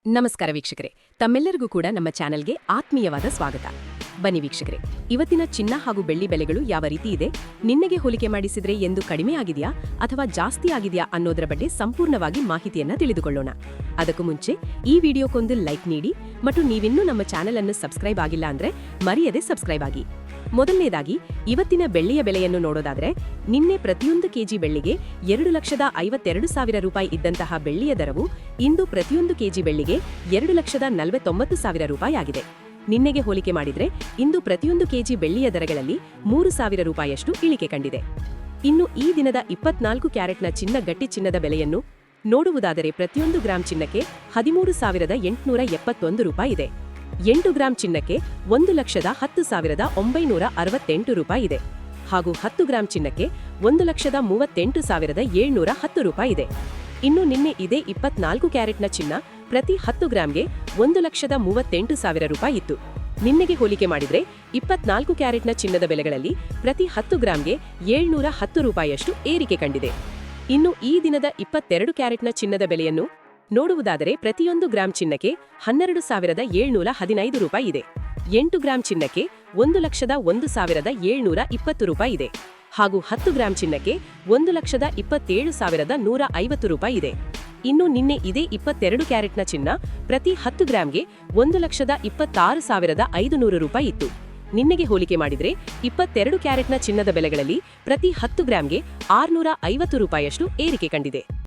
ನಮಸ್ಕಾರ ವೀಕ್ಷಕರೇ, ತಮ್ಮೆಲ್ಲರಿಗೂ ಕೂಡ ನಮ್ಮ ಚಾನೆಲ್ಗೆ ಆತ್ಮೀಯವಾದ ಸ್ವಾಗತ. ಬನ್ನಿ ವೀಕ್ಷಕರೇ, ಇವತ್ತಿನ ಚಿನ್ನ ಹಾಗೂ ಬೆಳ್ಳಿ ಬೆಲೆಗಳು ಯಾವ ರೀತಿ ಇದೆ, ನಿನ್ನೆಗೆ ಹೋಲಿಕೆ ಮಾಡಿಸಿದ್ರೆ ಎಂದು ಕಡಿಮೆ ಆಗಿದೆಯಾ ಅಥವಾ ಜಾಸ್ತಿ ಆಗಿದೆಯಾ ಅನ್ನೋದರ ಬಗ್ಗೆ ಸಂಪೂರ್ಣವಾಗಿ ಮಾಹಿತಿಯನ್ನ ತಿಳಿದುಕೊಳ್ಳೋಣ. ಅದಕ್ಕೂ ಮುಂಚೆ ಈ ವಿಡಿಯೋಕ್ಕೊಂದು ಲೈಕ್ ನೀಡಿ ಮತ್ತು ನೀವಿನ್ನೂ ನಮ್ಮ ಚಾನೆಲ್ ಅನ್ನು ಸಬ್ಸ್ಕ್ರೈಬ್ ಆಗಿಲ್ಲ ಅಂದ್ರೆ ಮರೆಯದೆ ಸಬ್ಸ್ಕ್ರೈಬ್ ಆಗಿ. ಮೊದಲನೇದಾಗಿ ಇವತ್ತಿನ ಬೆಳ್ಳಿಯ ಬೆಲೆಯನ್ನು ನೋಡೋದಾದ್ರೆ, ನಿನ್ನೆ ಪ್ರತಿಯೊಂದು ಕೆಜಿ ಬೆಳ್ಳಿಗೆ 2,52,000 ರೂಪಾಯಿ ಇದ್ದಂತಹ ಬೆಳ್ಳಿಯ ದರವು ಇಂದು ಪ್ರತಿಯೊಂದು ಕೆಜಿ ಬೆಳ್ಳಿಗೆ 2,49,000 ರೂಪಾಯಿ ಆಗಿದೆ. ನಿನ್ನೆಗೆ ಹೋಲಿಕೆ ಮಾಡಿದ್ರೆ ಇಂದು ಪ್ರತಿಯೊಂದು ಕೆಜಿ ಬೆಳ್ಳಿಯ ದರಗಳಲ್ಲಿ 3,000 ರೂಪಾಯಿಯಷ್ಟು ಇಳಿಕೆ ಕಂಡಿದೆ. ಇನ್ನು ಈ ದಿನದ 24 ಕ್ಯಾರೆಟ್ನ ಚಿನ್ನ ಗಟ್ಟಿ ಚಿನ್ನದ ಬೆಲೆಯನ್ನು ನೋಡುವುದಾದರೆ ಪ್ರತಿಯೊಂದು ಗ್ರಾಂ ಚಿನ್ನಕ್ಕೆ 13,871 ರೂಪಾಯಿ ಇದೆ. 8 ಗ್ರಾಂ ಚಿನ್ನಕ್ಕೆ 1,10,968 ರೂಪಾಯಿ ಇದೆ ಹಾಗೂ 10 ಗ್ರಾಂ ಚಿನ್ನಕ್ಕೆ 1,38,710 ರೂಪಾಯಿ ಇದೆ. ಇನ್ನು ನಿನ್ನೆ ಇದೇ 24 ಕ್ಯಾರೆಟ್ನ ಚಿನ್ನ ಪ್ರತಿ 10 ಗ್ರಾಂಗೆ 1,38,000 ರೂಪಾಯಿ ಇತ್ತು. ನಿನ್ನೆಗೆ ಹೋಲಿಕೆ ಮಾಡಿದ್ರೆ 24 ಕ್ಯಾರೆಟ್ನ ಚಿನ್ನದ ಬೆಲೆಗಳಲ್ಲಿ ಪ್ರತಿ 10 ಗ್ರಾಂಗೆ 710 ರೂಪಾಯಿಯಷ್ಟು ಏರಿಕೆ ಕಂಡಿದೆ. ಇನ್ನು ಈ ದಿನದ 22 ಕ್ಯಾರೆಟ್ನ ಚಿನ್ನದ ಬೆಲೆಯನ್ನು ನೋಡುವುದಾದರೆ ಪ್ರತಿಯೊಂದು ಗ್ರಾಂ ಚಿನ್ನಕ್ಕೆ 12,715 ರೂಪಾಯಿ ಇದೆ. 8 ಗ್ರಾಂ ಚಿನ್ನಕ್ಕೆ 1,01,720 ರೂಪಾಯಿ ಇದೆ ಹಾಗೂ 10 ಗ್ರಾಂ ಚಿನ್ನಕ್ಕೆ 1,27,150 ರೂಪಾಯಿ ಇದೆ. ಇನ್ನು ನಿನ್ನೆ ಇದೇ 22 ಕ್ಯಾರೆಟ್ನ ಚಿನ್ನ ಪ್ರತಿ 10 ಗ್ರಾಂಗೆ 1,26,500 ರೂಪಾಯಿ ಇತ್ತು. ನಿನ್ನೆಗೆ ಹೋಲಿಕೆ ಮಾಡಿದ್ರೆ 22 ಕ್ಯಾರೆಟ್ನ ಚಿನ್ನದ ಬೆಲೆಗಳಲ್ಲಿ ಪ್ರತಿ 10 ಗ್ರಾಂಗೆ 650 ರೂಪಾಯಿಯಷ್ಟು ಏರಿಕೆ ಕಂಡಿದೆ.